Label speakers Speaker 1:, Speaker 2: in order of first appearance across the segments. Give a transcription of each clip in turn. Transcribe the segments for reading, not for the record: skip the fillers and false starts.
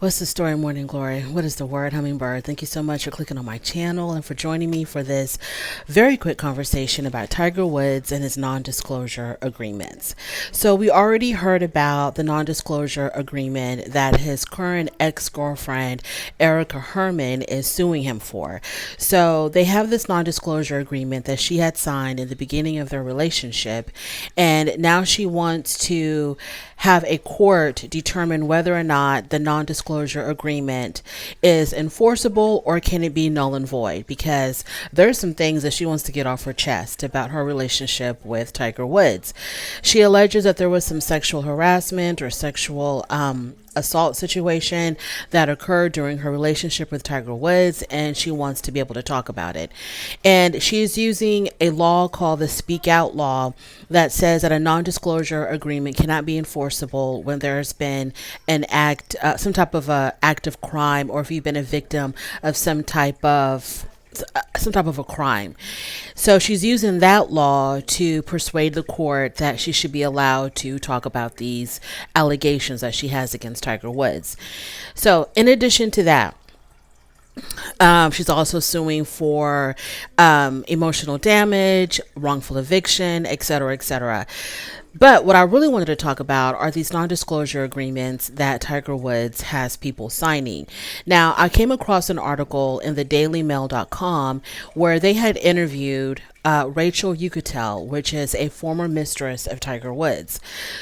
Speaker 1: What's the story, Morning Glory? What is the word, Hummingbird? Thank you so much for clicking on my channel and for joining me for this very quick conversation about Tiger Woods and his non disclosure agreements. So, we already heard about the non disclosure agreement that his current ex girlfriend, Erica Herman, is suing him for. So, they have this non disclosure agreement that she had signed in the beginning of their relationship, and now she wants to have a court determine whether or not the non disclosure agreement is enforceable or can it be null and void, because there's some things that she wants to get off her chest about her relationship with Tiger Woods. She alleges that there was some sexual harassment or sexual assault situation that occurred during her relationship with Tiger Woods, and she wants to be able to talk about it. And she's using a law called the Speak Out Law that says that a non-disclosure agreement cannot be enforceable when there's been an act, some type of a act of crime, or if you've been a victim of some type of a crime. So she's using that law to persuade the court that she should be allowed to talk about these allegations that she has against Tiger Woods. So in addition to that, she's also suing for emotional damage, wrongful eviction, etc., etc. But what I really wanted to talk about are these non-disclosure agreements that Tiger Woods has people signing. Now, I came across an article in the dailymail.com where they had interviewed Rachel Uchitel, which is a former mistress of Tiger Woods.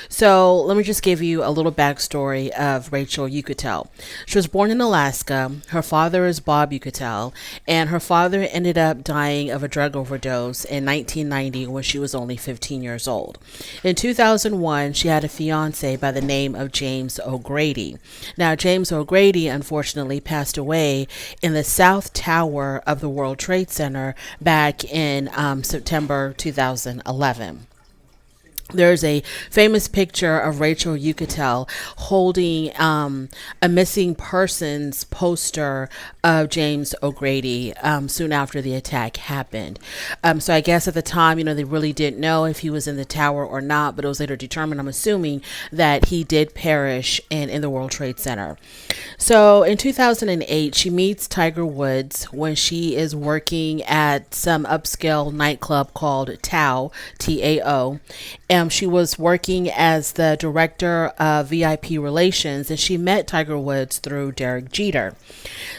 Speaker 1: So let me just give you a little backstory of Rachel Uchitel. She was born in Alaska. Her father is Bob Uchitel, and her father ended up dying of a drug overdose in 1990 when she was only 15 years old. In 2001, she had a fiance by the name of James O'Grady. Now, James O'Grady unfortunately passed away in the South Tower of the World Trade Center back in September 2011. There's a famous picture of Rachel Uchitel holding a missing persons poster of James O'Grady soon after the attack happened. So I guess at the time, they really didn't know if he was in the tower or not, but it was later determined, I'm assuming, that he did perish in the World Trade Center. So in 2008, she meets Tiger Woods when she is working at some upscale nightclub called Tao, T-A-O. She was working as the director of VIP relations, and she met Tiger Woods through Derek Jeter.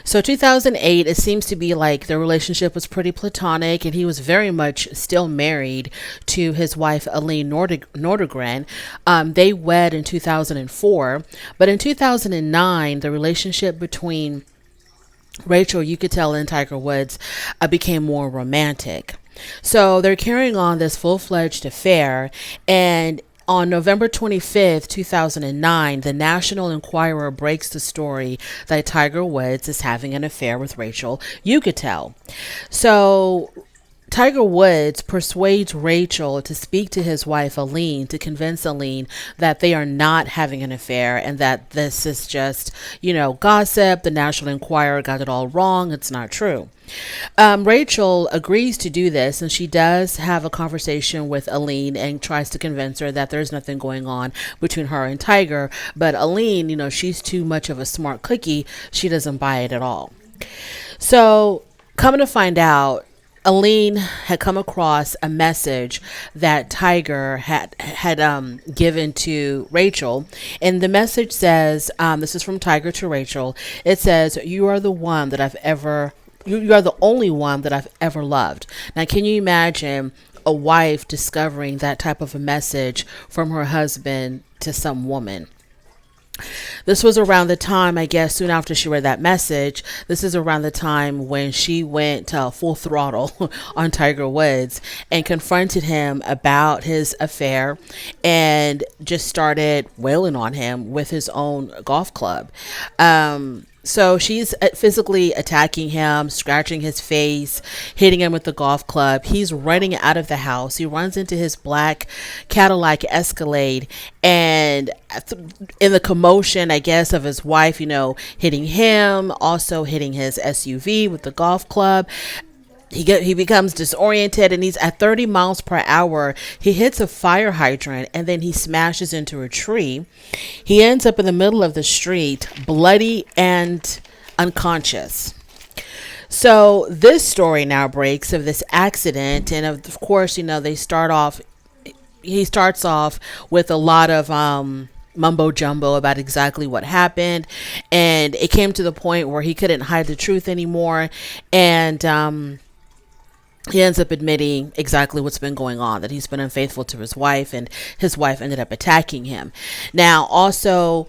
Speaker 1: So 2008, it seems to be like their relationship was pretty platonic, and he was very much still married to his wife, Aline Nordegren. They wed in 2004, but in 2009, the relationship between Rachel Uchitel and Tiger Woods became more romantic. So they're carrying on this full-fledged affair, and on November 25th, 2009, the National Enquirer breaks the story that Tiger Woods is having an affair with Rachel Uchitel. So Tiger Woods persuades Rachel to speak to his wife Aline to convince Aline that they are not having an affair and that this is just, gossip. The National Enquirer got it all wrong. It's not true. Rachel agrees to do this, and she does have a conversation with Aline and tries to convince her that there's nothing going on between her and Tiger. But Aline, she's too much of a smart cookie. She doesn't buy it at all. So coming to find out, Aline had come across a message that Tiger had given to Rachel, and the message says, this is from Tiger to Rachel. It says, "You are the one that you are the only one that I've ever loved." Now, can you imagine a wife discovering that type of a message from her husband to some woman? This was around the time, I guess, soon after she read that message. This is around the time when she went full throttle on Tiger Woods and confronted him about his affair and just started wailing on him with his own golf club. So she's physically attacking him, scratching his face, hitting him with the golf club. He's running out of the house. He runs into his black Cadillac Escalade, and in the commotion, I guess, of his wife, hitting him, also hitting his SUV with the golf club, He becomes disoriented, and he's at 30 miles per hour. He hits a fire hydrant, and then he smashes into a tree. He ends up in the middle of the street, bloody and unconscious. So this story now breaks of this accident, and of course, they start off. He starts off with a lot of mumbo jumbo about exactly what happened, and it came to the point where he couldn't hide the truth anymore, and he ends up admitting exactly what's been going on, that he's been unfaithful to his wife, and his wife ended up attacking him. Now, also,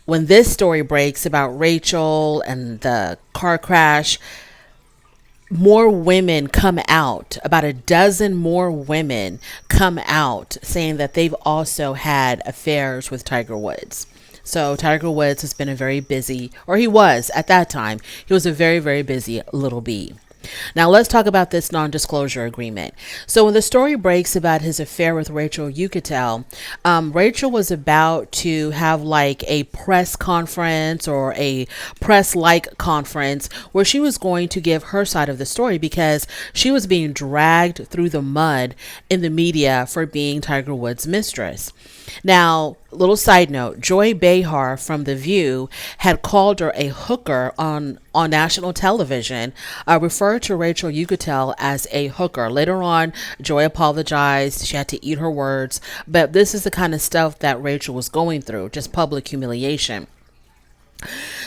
Speaker 1: when this story breaks about Rachel and the car crash, more women come out, about a dozen more women come out saying that they've also had affairs with Tiger Woods. So Tiger Woods has been a very busy, or he was at that time, he was a very, very busy little bee. Now let's talk about this non-disclosure agreement. So when the story breaks about his affair with Rachel Uchitel, Rachel was about to have like a press conference or a press-like conference where she was going to give her side of the story, because she was being dragged through the mud in the media for being Tiger Woods' mistress. Now, little side note, Joy Behar from The View had called her a hooker on national television, referred to Rachel Uchitel as a hooker. Later on, Joy apologized. She had to eat her words. But this is the kind of stuff that Rachel was going through, just public humiliation.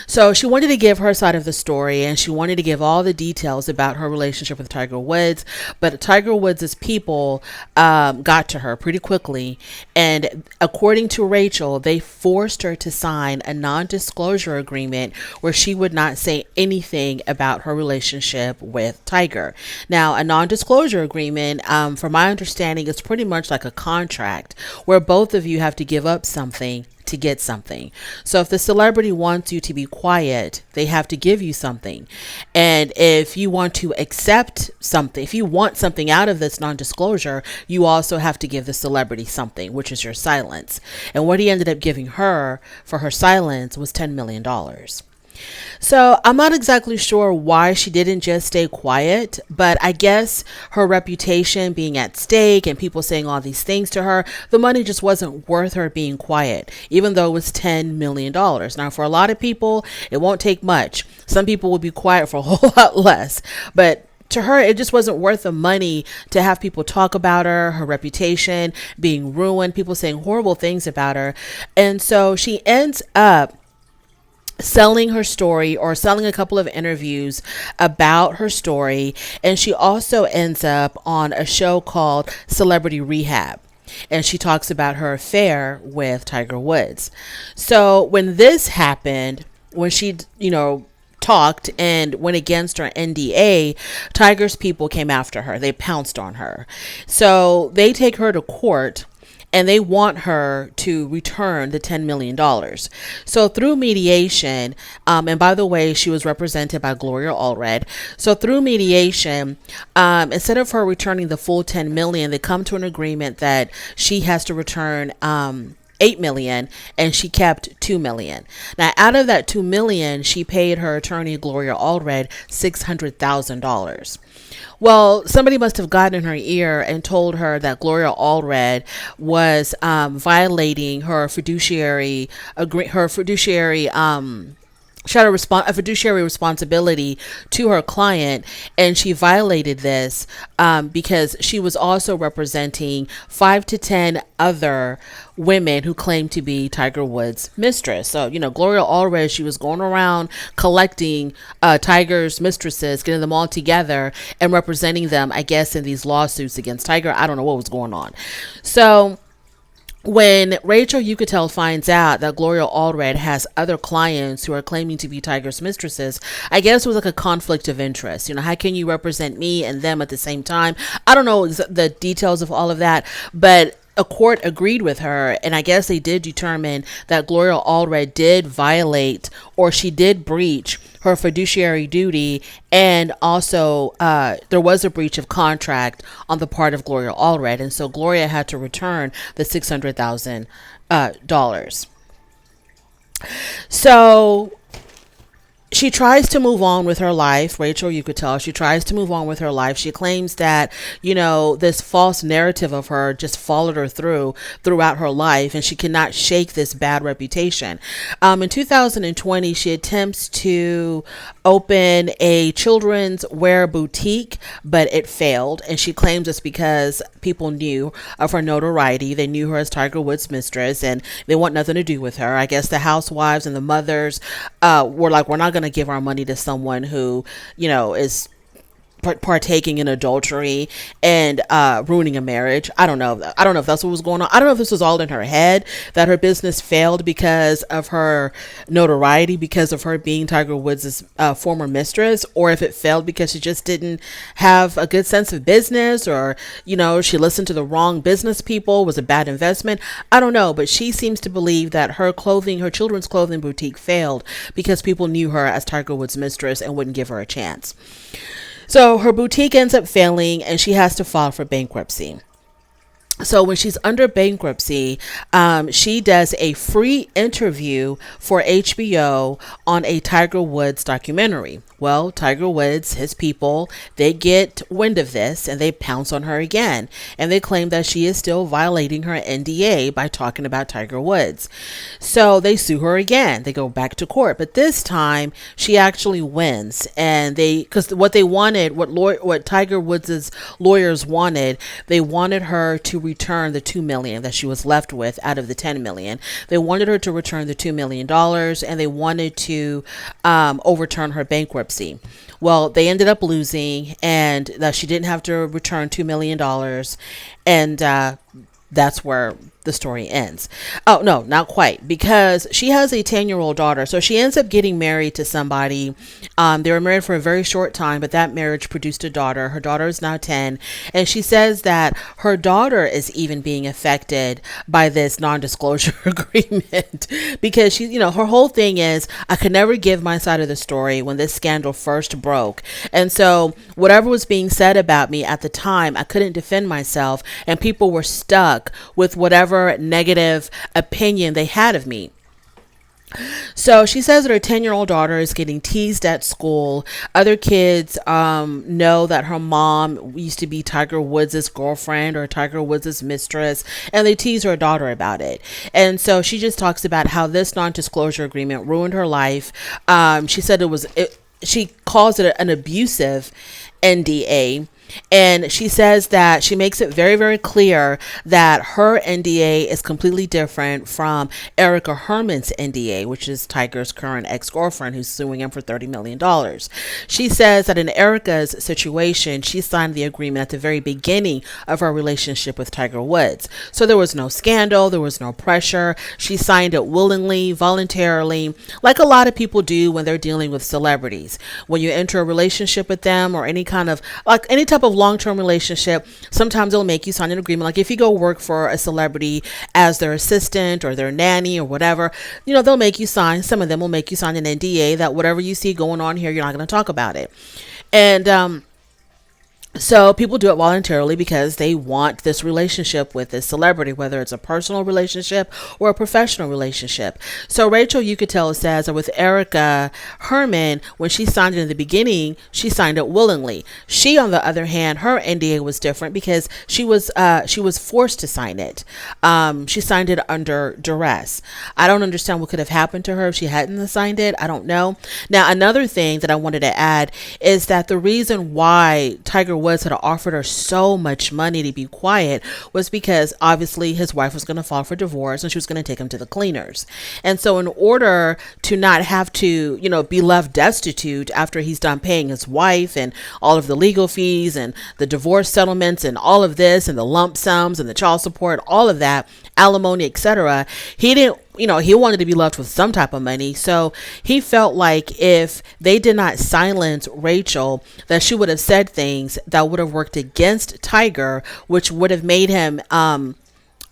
Speaker 1: So she wanted to give her side of the story, and she wanted to give all the details about her relationship with Tiger Woods. But Tiger Woods' people got to her pretty quickly. And according to Rachel, they forced her to sign a non-disclosure agreement where she would not say anything about her relationship with Tiger. Now, a non-disclosure agreement, from my understanding, is pretty much like a contract where both of you have to give up something to get something. So if the celebrity wants you to be quiet, they have to give you something. And if you want to accept something, if you want something out of this non-disclosure, you also have to give the celebrity something, which is your silence. And what he ended up giving her for her silence was $10 million. So I'm not exactly sure why she didn't just stay quiet, but I guess her reputation being at stake and people saying all these things to her, the money just wasn't worth her being quiet, even though it was $10 million. Now, for a lot of people, it won't take much. Some people will be quiet for a whole lot less, but to her, it just wasn't worth the money to have people talk about her, her reputation being ruined, people saying horrible things about her. And so she ends up selling her story, or selling a couple of interviews about her story. And she also ends up on a show called Celebrity Rehab, and she talks about her affair with Tiger Woods. So when this happened, when she, talked and went against her NDA, Tiger's people came after her. They pounced on her. So they take her to court, and they want her to return the $10 million. So through mediation, and by the way, she was represented by Gloria Allred. So through mediation, instead of her returning the full $10 million, they come to an agreement that she has to return $8 million, and she kept $2 million. Now, out of that $2 million, she paid her attorney, Gloria Allred, $600,000. Well, somebody must have gotten in her ear and told her that Gloria Allred was violating her fiduciary she had a fiduciary responsibility to her client, and she violated this because she was also representing 5 to 10 other women who claimed to be Tiger Woods' mistress. So, Gloria Allred, she was going around collecting Tiger's mistresses, getting them all together and representing them, I guess, in these lawsuits against Tiger. I don't know what was going on. So when Rachel Uchitel finds out that Gloria Allred has other clients who are claiming to be Tiger's mistresses, I guess it was like a conflict of interest. How can you represent me and them at the same time? I don't know the details of all of that, but a court agreed with her, and I guess they did determine that Gloria Allred did violate, or she did breach her fiduciary duty, and also there was a breach of contract on the part of Gloria Allred, and so Gloria had to return the $600,000. So she tries to move on with her life. Rachel, you could tell she tries to move on with her life. She claims that, this false narrative of her just followed her throughout her life, and she cannot shake this bad reputation. In 2020, she attempts to open a children's wear boutique, but it failed. And she claims it's because people knew of her notoriety. They knew her as Tiger Woods' mistress, and they want nothing to do with her. I guess the housewives and the mothers were like, we're not going to give our money to someone who, is partaking in adultery and ruining a marriage. I don't know. I don't know if that's what was going on. I don't know if this was all in her head, that her business failed because of her notoriety, because of her being Tiger Woods' former mistress, or if it failed because she just didn't have a good sense of business, or, she listened to the wrong business people, was a bad investment. I don't know, but she seems to believe that her children's clothing boutique failed because people knew her as Tiger Woods' mistress and wouldn't give her a chance. So her boutique ends up failing, and she has to file for bankruptcy. So when she's under bankruptcy, she does a free interview for HBO on a Tiger Woods documentary. Well, Tiger Woods, his people, they get wind of this and they pounce on her again. And they claim that she is still violating her NDA by talking about Tiger Woods. So they sue her again. They go back to court. But this time she actually wins. And because what they wanted, what Tiger Woods' lawyers wanted, they wanted her to return the $2 million that she was left with out of the $10 million. They wanted her to return the $2 million, and they wanted to overturn her bankruptcy. Well, they ended up losing, and that she didn't have to return $2 million, and that's where the story ends. Oh, no, not quite, because she has a 10-year-old daughter. So she ends up getting married to somebody. They were married for a very short time, but that marriage produced a daughter. Her daughter is now 10. And she says that her daughter is even being affected by this non-disclosure agreement, because her whole thing is, I could never give my side of the story when this scandal first broke. And so whatever was being said about me at the time, I couldn't defend myself, and people were stuck with whatever negative opinion they had of me. So she says that her 10-year-old daughter is getting teased at school. Other kids know that her mom used to be Tiger Woods' girlfriend or Tiger Woods' mistress, and they tease her daughter about it. And so she just talks about how this non-disclosure agreement ruined her life. She said she calls it an abusive NDA. And she says that she makes it very, very clear that her NDA is completely different from Erica Herman's NDA, which is Tiger's current ex-girlfriend, who's suing him for $30 million. She says that in Erica's situation, she signed the agreement at the very beginning of her relationship with Tiger Woods. So there was no scandal, there was no pressure. She signed it willingly, voluntarily, like a lot of people do when they're dealing with celebrities. When you enter a relationship with them, or any type of long-term relationship, sometimes they'll make you sign an agreement. Like if you go work for a celebrity as their assistant or their nanny or whatever, they'll make you sign, some of them will make you sign an NDA that whatever you see going on here, you're not going to talk about it. And so people do it voluntarily because they want this relationship with this celebrity, whether it's a personal relationship or a professional relationship. So Rachel Uchitel says that with Erica Herman, when she signed it in the beginning, she signed it willingly. She, on the other hand, her NDA was different because she was forced to sign it. She signed it under duress. I don't understand what could have happened to her if she hadn't signed it. I don't know. Now, another thing that I wanted to add is that the reason why Tiger Woods had offered her so much money to be quiet was because obviously his wife was going to file for divorce and she was going to take him to the cleaners. And so in order to not have to, be left destitute after he's done paying his wife and all of the legal fees and the divorce settlements and all of this and the lump sums and the child support, all of that, alimony, etc., he wanted to be left with some type of money. So he felt like if they did not silence Rachel, that she would have said things that would have worked against Tiger, which would have made him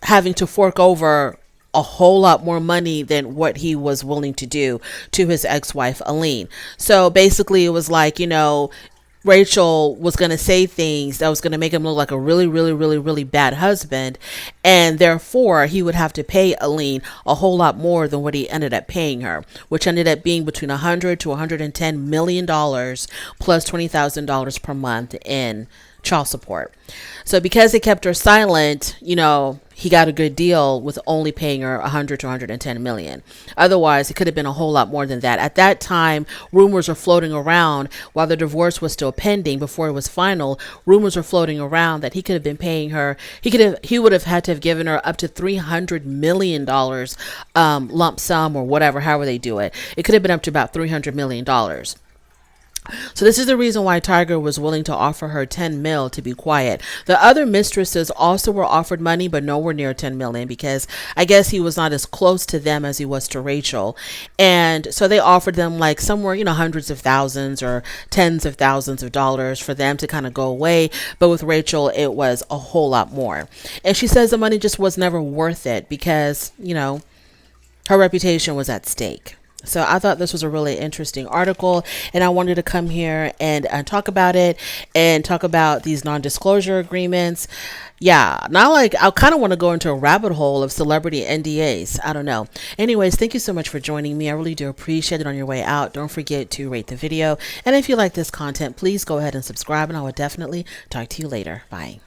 Speaker 1: having to fork over a whole lot more money than what he was willing to do to his ex-wife, Aline. So basically it was like, Rachel was going to say things that was going to make him look like a really, really, really, really bad husband. And therefore, he would have to pay Aline a whole lot more than what he ended up paying her, which ended up being between $100 to $110 million plus $20,000 per month in child support. So because they kept her silent, he got a good deal with only paying her 100 to 110 million. Otherwise, it could have been a whole lot more than that. At that time, rumors were floating around while the divorce was still pending before it was final. Rumors were floating around that he could have been paying her. He would have had to have given her up to $300 million lump sum or whatever, however they do it. It could have been up to about $300 million. So this is the reason why Tiger was willing to offer her 10 mil to be quiet. The other mistresses also were offered money, but nowhere near 10 million, because I guess he was not as close to them as he was to Rachel. And so they offered them like somewhere, hundreds of thousands or tens of thousands of dollars for them to kind of go away. But with Rachel, it was a whole lot more. And she says the money just was never worth it because, her reputation was at stake. So I thought this was a really interesting article, and I wanted to come here and talk about it and talk about these non-disclosure agreements. Yeah, not like I kind of want to go into a rabbit hole of celebrity NDAs. I don't know. Anyways, thank you so much for joining me. I really do appreciate it. On your way out, don't forget to rate the video. And if you like this content, please go ahead and subscribe, and I will definitely talk to you later. Bye.